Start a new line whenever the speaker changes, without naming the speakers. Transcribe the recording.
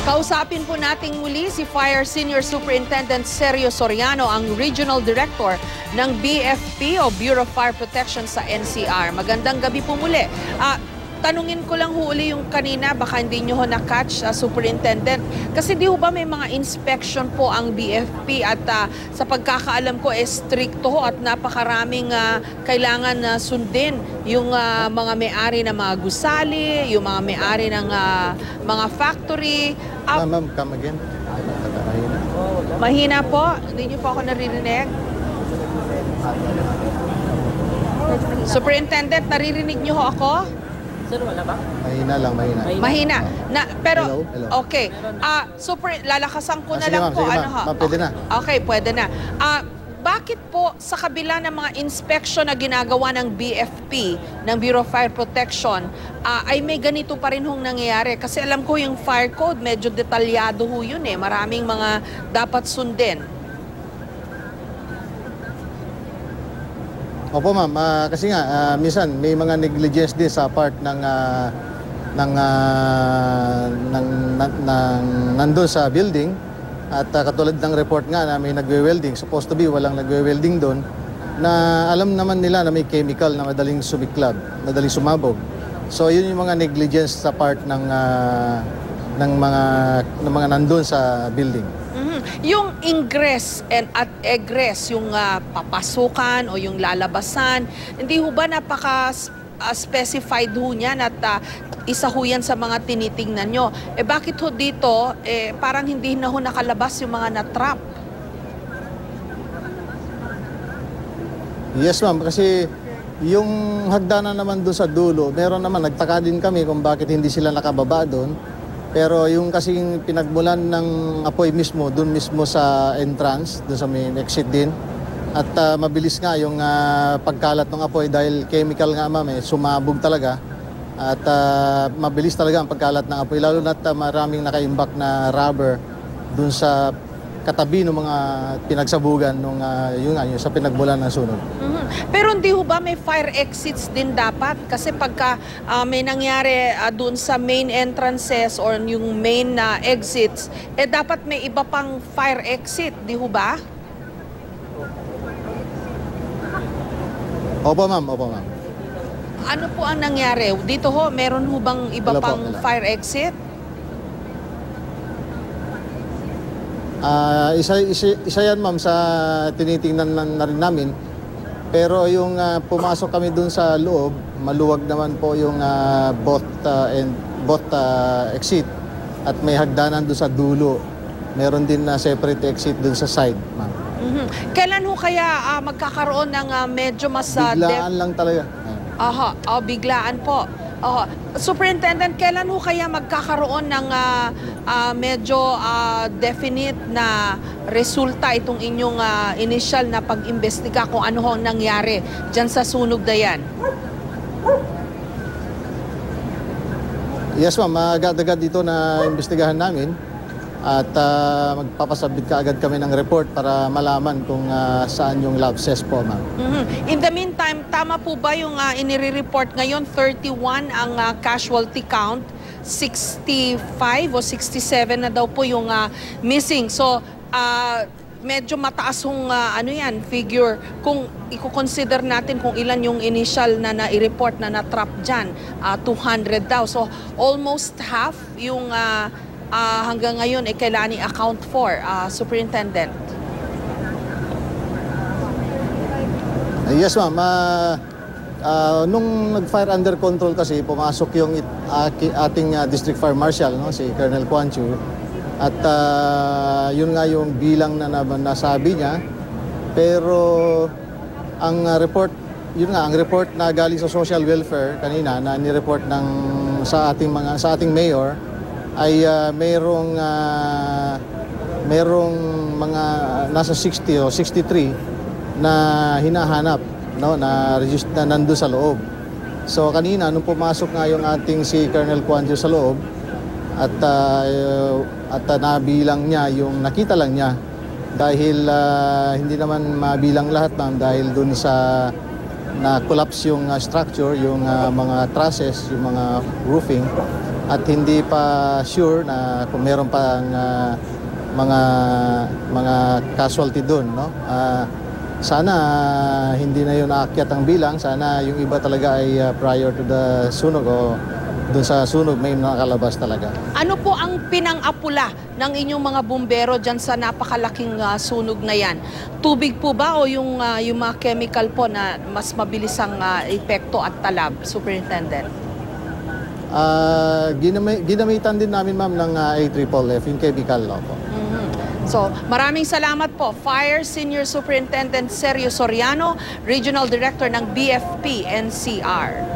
Kausapin po nating muli si Fire Senior Superintendent Sergio Soriano, ang Regional Director ng BFP o Bureau of Fire Protection sa NCR. Magandang gabi po muli. Tanungin ko lang huli yung kanina, baka hindi nyo ho na-catch, Superintendent. Kasi di ho ba may mga inspection po ang BFP at sa pagkakaalam ko, stricto ho at napakaraming kailangan na sundin yung mga may-ari ng mga gusali, yung mga may-ari ng mga factory.
Ma'am, come again.
Mahina po? Hindi nyo po ako naririnig? Superintendent, naririnig nyo ho ako?
Sir, wala ba?
Mahina lang, mahina.
Mahina. Pero,
Hello?
okay. Lalakasan ko na
sige,
lang
ma'am,
po.
sige, ma'am, pwede na.
Okay, pwede na. Bakit po sa kabila ng mga inspection na ginagawa ng BFP, ng Bureau of Fire Protection, ay may ganito pa rin hong nangyayari? Kasi alam ko yung fire code, medyo detalyado ho yun eh. Maraming mga dapat sundin.
Opo ma'am, kasi nga minsan may mga negligence din sa part ng nandun sa building at katulad ng report nga na may nagwe-welding, supposed to be walang nagwe-welding doon, na alam naman nila na may chemical na madaling sumiklab, madaling sumabog. So yun yung mga negligence sa part ng mga nandun sa building.
Yung ingress at egress, yung papasukan o yung lalabasan, hindi ho ba napaka-specified ho niyan at isa ho yan sa mga tinitingnan nyo? Bakit ho dito, parang hindi na ho nakalabas yung mga natrap?
Yes ma'am, kasi yung hagdanan naman doon sa dulo, meron naman, nagtaka din kami kung bakit hindi sila nakababa doon. Pero yung kasing pinagmulan ng apoy mismo, doon mismo sa entrance, doon sa main exit din. At mabilis nga yung pagkalat ng apoy dahil chemical nga ma'am, sumabog talaga. At mabilis talaga ang pagkalat ng apoy, lalo na't maraming nakaimbak na rubber doon sa katabi ng mga pinagsabugan nung yung sa pinagmulan ng sunog.
Pero hindi ho ba may fire exits din dapat? Kasi pagka may nangyari doon sa main entrances or yung main exits, dapat may iba pang fire exit, di ho ba?
Opo ma'am, opo ma'am.
Ano po ang nangyari? Dito ho, meron ho bang iba pang fire exit?
Isa yan ma'am sa tinitingnan na rin namin. Pero yung pumasok kami dun sa loob, maluwag naman po yung both exit at may hagdanan dun sa dulo. Meron din na separate exit dun sa side, ma'am.
Kailan ho kaya magkakaroon ng medyo mas...
Biglaan lang talaga.
Biglaan po. Superintendent, kailan ho kaya magkakaroon ng medyo definite na resulta itong inyong initial na pag-imbestiga kung ano ho nangyari dyan sa sunog na yan?
Yes ma'am, agad-agad dito na imbestigahan namin at magpapasabit ka agad kami ng report para malaman kung saan yung lapses po ma'am.
In the meantime, tama po ba yung inire-report ngayon, 31 ang casualty count, 65 o 67 na daw po yung missing. So, medyo mataas yung figure. Kung i-consider natin kung ilan yung initial na na-report na na-trap dyan, 200 daw. So, almost half yung hanggang ngayon kailangan i-account for, Superintendent.
Yes ma'am, nung nag-fire under control kasi, pumasok yung ating District Fire Marshal, no, si Colonel Quan Chu. At yun nga yung bilang na nasabi niya. Pero ang report, ang report na galing sa social welfare kanina na ni-report sa ating mayor ay merong mga nasa 60 o 63 na hinahanap, no, na nandoon sa loob. So kanina nung pumasok nga yung ating si Colonel Quan Chu sa loob at nabilang niya yung nakita lang niya dahil hindi naman mabilang lahat ma'am dahil dun sa na collapse yung structure, yung mga trusses, yung mga roofing. at hindi pa sure na kung meron pang mga casualty doon, no? Sana hindi na yun aakyat ang bilang, sana yung iba talaga ay prior to the sunog o doon sa sunog may nakalabas talaga.
Ano po ang pinang-apula ng inyong mga bumbero dyan sa napakalaking sunog na yan? Tubig po ba o yung mga chemical po na mas mabilis ang epekto at talab, Superintendent?
Ginamitan din namin, ma'am, ng AFFF, yung chemical, no po.
So, maraming salamat po. Fire Senior Superintendent Sergio Soriano, Regional Director ng BFP NCR.